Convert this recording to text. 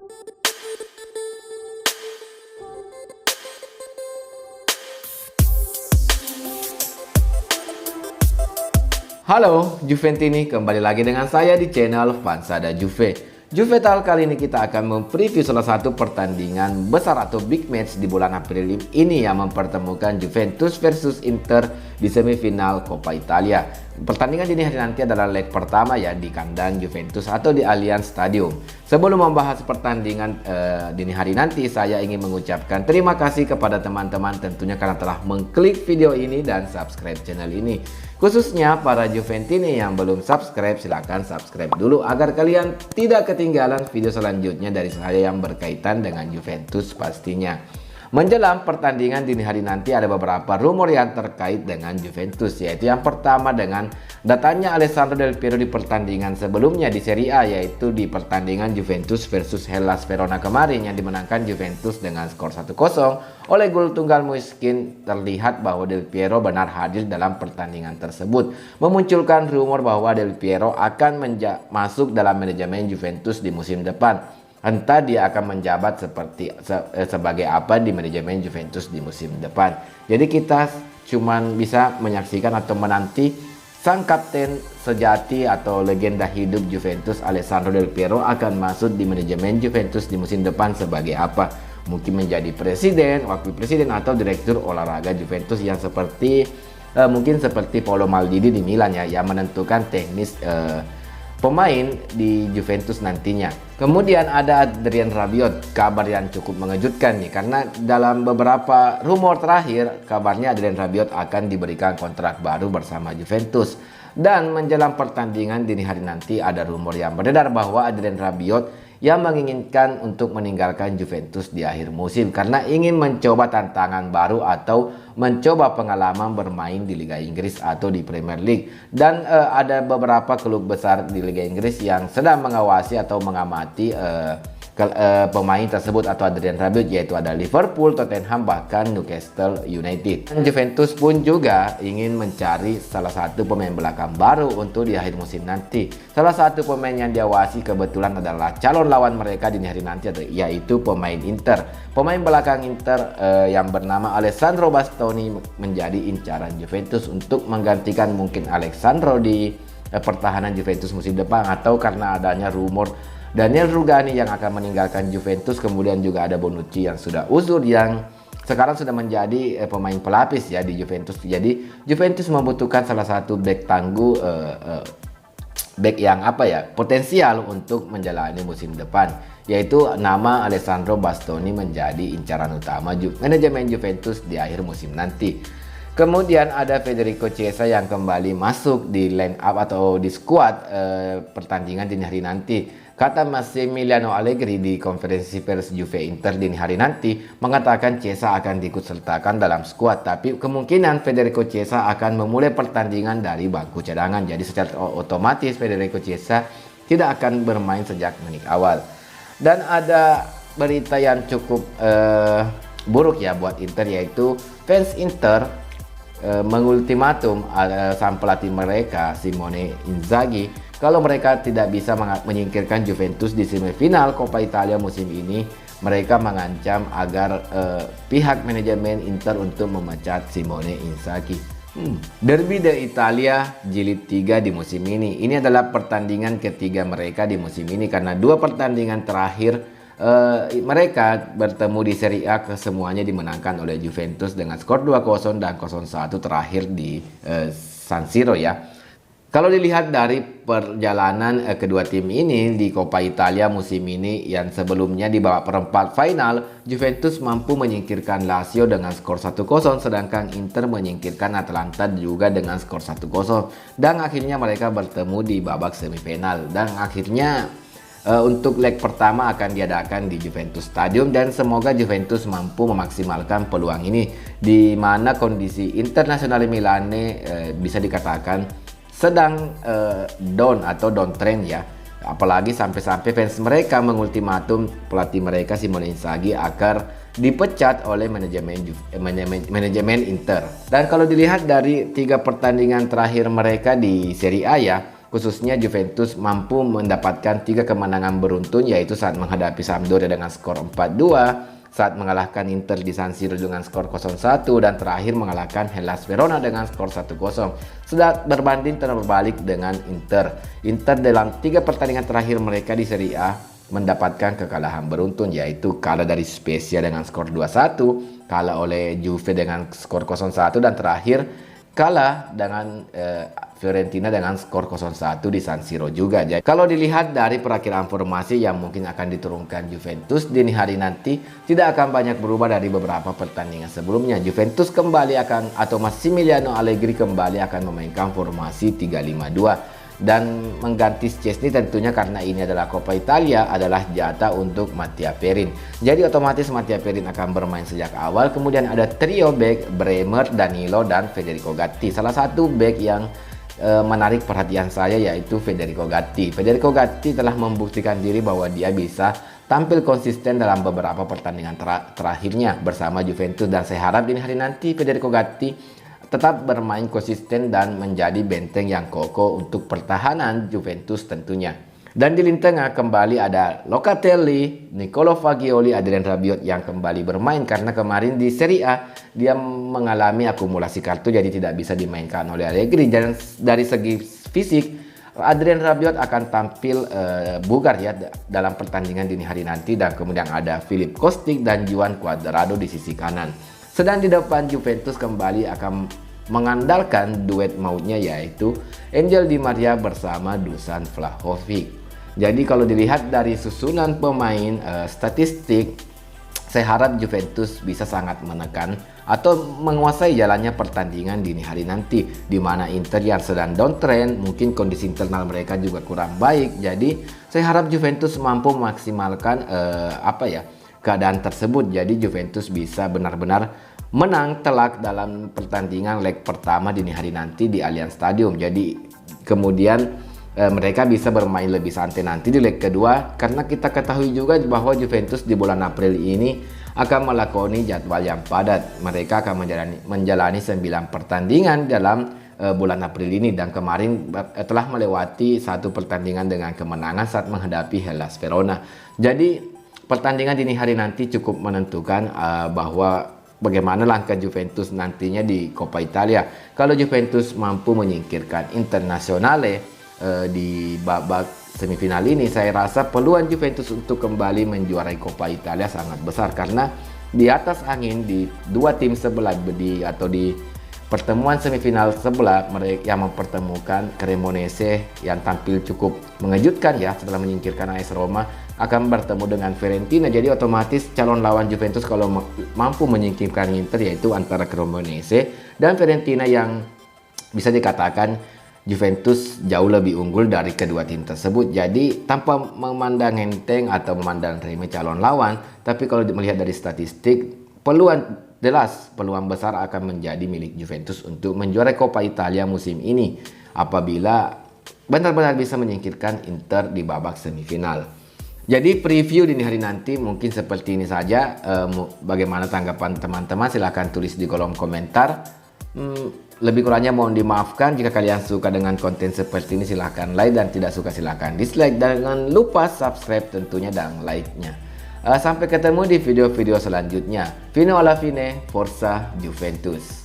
Halo Juventini, kembali lagi dengan saya di channel Fansada Juve. Juve Talk kali ini kita akan mempreview salah satu pertandingan besar atau big match di bulan April ini yang mempertemukan Juventus versus Inter di semifinal Coppa Italia. Pertandingan dini hari nanti adalah leg pertama ya di kandang Juventus atau di Allianz Stadium. Sebelum membahas pertandingan dini hari nanti, saya ingin mengucapkan terima kasih kepada teman-teman tentunya karena telah mengklik video ini dan subscribe channel ini. Khususnya para Juventini yang belum subscribe, silahkan subscribe dulu agar kalian tidak ketinggalan video selanjutnya dari saya yang berkaitan dengan Juventus pastinya. Menjelang pertandingan dini hari nanti ada beberapa rumor yang terkait dengan Juventus, yaitu yang pertama dengan datanya Alessandro Del Piero di pertandingan sebelumnya di Serie A, yaitu di pertandingan Juventus versus Hellas Verona kemarin yang dimenangkan Juventus dengan skor 1-0 oleh gol tunggal miskin. Terlihat bahwa Del Piero benar hadir dalam pertandingan tersebut, memunculkan rumor bahwa Del Piero akan masuk dalam manajemen Juventus di musim depan. Entah dia akan menjabat sebagai apa di manajemen Juventus di musim depan. Jadi kita cuman bisa menyaksikan atau menanti sang kapten sejati atau legenda hidup Juventus Alessandro Del Piero akan masuk di manajemen Juventus di musim depan sebagai apa? Mungkin menjadi presiden, wakil presiden atau direktur olahraga Juventus yang mungkin seperti Paolo Maldini di Milan ya, yang menentukan teknis pemain di Juventus nantinya. Kemudian ada Adrien Rabiot, kabar yang cukup mengejutkan nih karena dalam beberapa rumor terakhir kabarnya Adrien Rabiot akan diberikan kontrak baru bersama Juventus. Dan menjelang pertandingan dini hari nanti ada rumor yang beredar bahwa Adrien Rabiot yang menginginkan untuk meninggalkan Juventus di akhir musim karena ingin mencoba tantangan baru atau mencoba pengalaman bermain di Liga Inggris atau di Premier League. Dan ada beberapa klub besar di Liga Inggris yang sedang mengawasi atau mengamati pemain tersebut atau Adrien Rabiot, yaitu ada Liverpool, Tottenham, bahkan Newcastle United. Dan Juventus pun juga ingin mencari salah satu pemain belakang baru untuk di akhir musim nanti. Salah satu pemain yang diawasi kebetulan adalah calon lawan mereka di hari nanti, yaitu pemain Inter. Pemain belakang Inter yang bernama Alessandro Bastoni menjadi incaran Juventus untuk menggantikan mungkin Alessandro di pertahanan Juventus musim depan, atau karena adanya rumor Daniel Rugani yang akan meninggalkan Juventus. Kemudian juga ada Bonucci yang sudah uzur, yang sekarang sudah menjadi pemain pelapis ya di Juventus. Jadi Juventus membutuhkan salah satu bek tangguh, bek yang potensial untuk menjalani musim depan, yaitu nama Alessandro Bastoni menjadi incaran utama manajemen Juventus di akhir musim nanti. Kemudian ada Federico Chiesa yang kembali masuk di line up atau di squad pertandingan dini hari nanti. Kata Massimiliano Allegri di konferensi pers Juve Inter dini hari nanti mengatakan Chiesa akan diikutsertakan dalam skuad, tapi kemungkinan Federico Chiesa akan memulai pertandingan dari bangku cadangan. Jadi secara otomatis Federico Chiesa tidak akan bermain sejak menit awal. Dan ada berita yang cukup buruk ya buat Inter, yaitu fans Inter mengultimatum sang pelatih mereka Simone Inzaghi kalau mereka tidak bisa menyingkirkan Juventus di semifinal Coppa Italia musim ini. Mereka mengancam agar pihak manajemen Inter untuk memecat Simone Inzaghi. Derby d'Italia jilid 3 di musim ini. Ini adalah pertandingan ketiga mereka di musim ini karena dua pertandingan terakhir mereka bertemu di Serie A kesemuanya dimenangkan oleh Juventus dengan skor 2-0 dan 0-1 terakhir di San Siro ya. Kalau dilihat dari perjalanan kedua tim ini di Coppa Italia musim ini, yang sebelumnya di babak perempat final Juventus mampu menyingkirkan Lazio dengan skor 1-0, sedangkan Inter menyingkirkan Atalanta juga dengan skor 1-0, dan akhirnya mereka bertemu di babak semifinal. Dan akhirnya untuk leg pertama akan diadakan di Juventus Stadium, dan semoga Juventus mampu memaksimalkan peluang ini, di mana kondisi Internazionale Milane bisa dikatakan sedang downtrend ya. Apalagi sampai-sampai fans mereka mengultimatum pelatih mereka Simone Inzaghi agar dipecat oleh manajemen Inter. Dan kalau dilihat dari 3 pertandingan terakhir mereka di Serie A ya, Khususnya Juventus mampu mendapatkan 3 kemenangan beruntun, yaitu saat menghadapi Sampdoria dengan skor 4-2, saat mengalahkan Inter di San Siro dengan skor 0-1, dan terakhir mengalahkan Hellas Verona dengan skor 1-0. Sudah berbanding terbalik dengan Inter. Inter dalam 3 pertandingan terakhir mereka di Serie A mendapatkan kekalahan beruntun, yaitu kalah dari Spezia dengan skor 2-1, kalah oleh Juve dengan skor 0-1, dan terakhir kalah dengan Fiorentina dengan skor 0-1 di San Siro juga. Jadi kalau dilihat dari perakiraan formasi yang mungkin akan diturunkan Juventus dini hari nanti, tidak akan banyak berubah dari beberapa pertandingan sebelumnya. Juventus kembali akan, atau Massimiliano Allegri kembali akan memainkan formasi 3-5-2 dan mengganti Szczęsny tentunya, karena ini adalah Coppa Italia, adalah jatah untuk Mattia Perin. Jadi otomatis Mattia Perin akan bermain sejak awal. Kemudian ada trio back Bremer, Danilo, dan Federico Gatti. Salah satu back yang menarik perhatian saya yaitu Federico Gatti. Federico Gatti telah membuktikan diri bahwa dia bisa tampil konsisten dalam beberapa pertandingan terakhirnya bersama Juventus, dan saya harap dini hari nanti Federico Gatti tetap bermain konsisten dan menjadi benteng yang kokoh untuk pertahanan Juventus tentunya. Dan di lini tengah kembali ada Locatelli, Nicolo Fagioli, Adrien Rabiot yang kembali bermain, karena kemarin di Serie A dia mengalami akumulasi kartu, jadi tidak bisa dimainkan oleh Allegri. Dan dari segi fisik, Adrien Rabiot akan tampil bugar ya dalam pertandingan dini hari nanti. Dan kemudian ada Philip Kostic dan Juan Cuadrado di sisi kanan. Sedang di depan Juventus kembali akan mengandalkan duet mautnya, yaitu Angel Di Maria bersama Dusan Vlahovic. Jadi kalau dilihat dari susunan pemain statistik, saya harap Juventus bisa sangat menekan atau menguasai jalannya pertandingan dini hari nanti, di mana Inter yang sedang downtrend, mungkin kondisi internal mereka juga kurang baik. Jadi saya harap Juventus mampu memaksimalkan keadaan tersebut. Jadi Juventus bisa benar-benar menang telak dalam pertandingan leg pertama dini hari nanti di Allianz Stadium. Jadi kemudian mereka bisa bermain lebih santai nanti di leg kedua, karena kita ketahui juga bahwa Juventus di bulan April ini akan melakoni jadwal yang padat. Mereka akan menjalani 9 pertandingan dalam bulan April ini, dan kemarin telah melewati 1 pertandingan dengan kemenangan saat menghadapi Hellas Verona. Jadi pertandingan dini hari nanti cukup menentukan bahwa bagaimana langkah Juventus nantinya di Coppa Italia. Kalau Juventus mampu menyingkirkan Internazionale di babak semifinal ini, saya rasa peluang Juventus untuk kembali menjuarai Coppa Italia sangat besar, karena di atas angin di 2 tim sebelah di pertemuan semifinal sebelah mereka yang mempertemukan Cremonese yang tampil cukup mengejutkan ya setelah menyingkirkan AS Roma, akan bertemu dengan Fiorentina. Jadi otomatis calon lawan Juventus kalau mampu menyingkirkan Inter yaitu antara Cremonese dan Fiorentina, yang bisa dikatakan Juventus jauh lebih unggul dari kedua tim tersebut. Jadi tanpa memandang enteng atau memandang remeh calon lawan, tapi kalau melihat dari statistik, peluang besar akan menjadi milik Juventus untuk menjuarai Coppa Italia musim ini apabila benar-benar bisa menyingkirkan Inter di babak semifinal. Jadi preview dini hari nanti mungkin seperti ini saja. Bagaimana tanggapan teman-teman? Silahkan tulis di kolom komentar. Lebih kurangnya mohon dimaafkan. Jika kalian suka dengan konten seperti ini, silahkan like, dan tidak suka silahkan dislike. Dan jangan lupa subscribe tentunya dan like-nya. Sampai ketemu di video-video selanjutnya. Fino alla fine, Forza Juventus.